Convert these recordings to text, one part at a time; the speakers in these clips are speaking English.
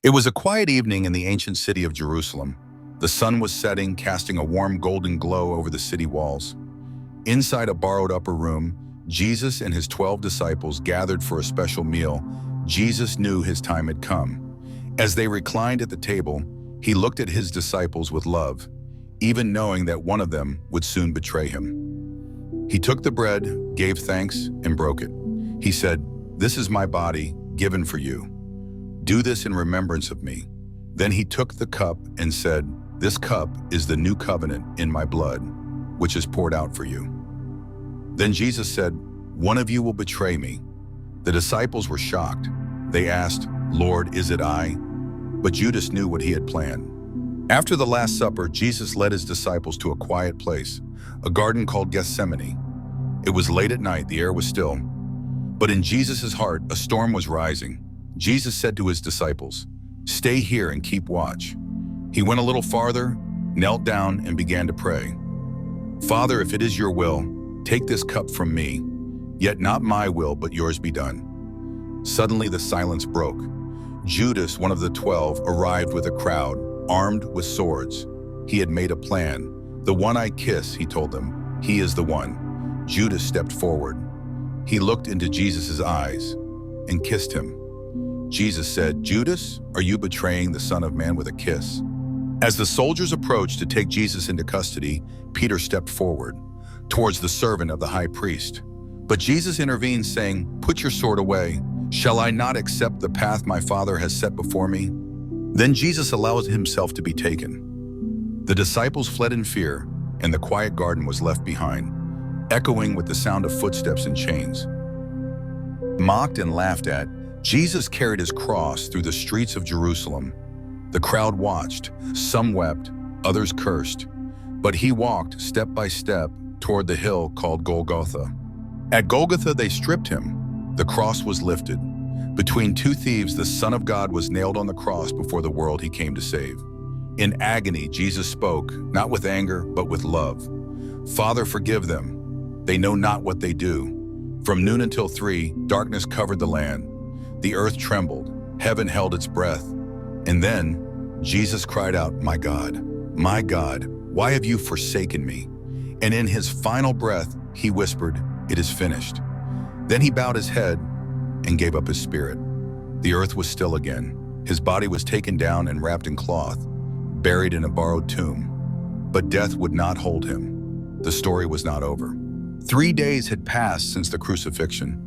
It was a quiet evening in the ancient city of Jerusalem. The sun was setting, casting a warm golden glow over the city walls. Inside a borrowed upper room, Jesus and his 12 disciples gathered for a special meal. Jesus knew his time had come. As they reclined at the table, he looked at his disciples with love, even knowing that one of them would soon betray him. He took the bread, gave thanks, and broke it. He said, "This is my body, given for you. Do this in remembrance of me." Then he took the cup and said, "This cup is the new covenant in my blood, which is poured out for you." Then Jesus said, "One of you will betray me." The disciples were shocked. They asked, "Lord, is it I?" But Judas knew what he had planned. After the Last Supper, Jesus led his disciples to a quiet place, a garden called Gethsemane. It was late at night, the air was still. But in Jesus' heart, a storm was rising. Jesus said to his disciples, "Stay here and keep watch." He went a little farther, knelt down, and began to pray. "Father, if it is your will, take this cup from me, yet not my will, but yours be done." Suddenly the silence broke. Judas, one of the 12, arrived with a crowd, armed with swords. He had made a plan. "The one I kiss," he told them, "he is the one." Judas stepped forward. He looked into Jesus' eyes and kissed him. Jesus said, "Judas, are you betraying the Son of Man with a kiss?" As the soldiers approached to take Jesus into custody, Peter stepped forward, towards the servant of the high priest. But Jesus intervened, saying, "Put your sword away. Shall I not accept the path my Father has set before me?" Then Jesus allowed himself to be taken. The disciples fled in fear, and the quiet garden was left behind, echoing with the sound of footsteps and chains. Mocked and laughed at, Jesus carried his cross through the streets of Jerusalem. The crowd watched. Some wept, others cursed. But he walked step by step toward the hill called Golgotha. At Golgotha, they stripped him. The cross was lifted. Between two thieves, the Son of God was nailed on the cross before the world he came to save. In agony, Jesus spoke, not with anger, but with love. "Father, forgive them. They know not what they do." From noon until 3, darkness covered the land. The earth trembled. Heaven held its breath. And then Jesus cried out, my God, why have you forsaken me?" And in his final breath, he whispered, "It is finished." Then he bowed his head and gave up his spirit. The earth was still again. His body was taken down and wrapped in cloth, buried in a borrowed tomb. But death would not hold him. The story was not over. 3 days had passed since the crucifixion.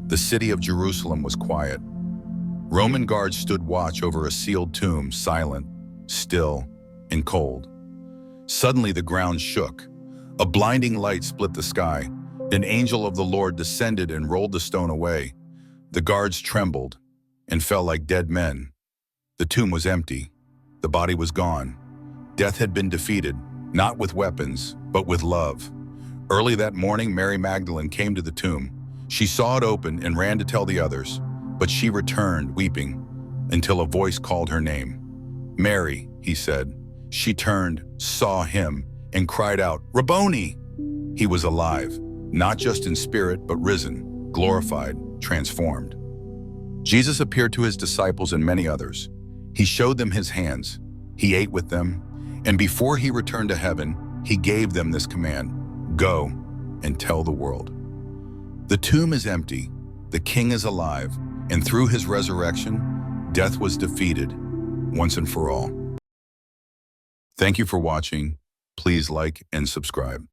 The city of Jerusalem was quiet. Roman guards stood watch over a sealed tomb, silent, still, and cold. Suddenly the ground shook. A blinding light split the sky. An angel of the Lord descended and rolled the stone away. The guards trembled and fell like dead men. The tomb was empty. The body was gone. Death had been defeated, not with weapons, but with love. Early that morning, Mary Magdalene came to the tomb. She saw it open and ran to tell the others, but she returned, weeping, until a voice called her name. "Mary," he said. She turned, saw him, and cried out, "Rabboni!" He was alive, not just in spirit, but risen, glorified, transformed. Jesus appeared to his disciples and many others. He showed them his hands. He ate with them, and before he returned to heaven, he gave them this command: "Go and tell the world." The tomb is empty, the King is alive, and through his resurrection, death was defeated once and for all. Thank you for watching. Please like and subscribe.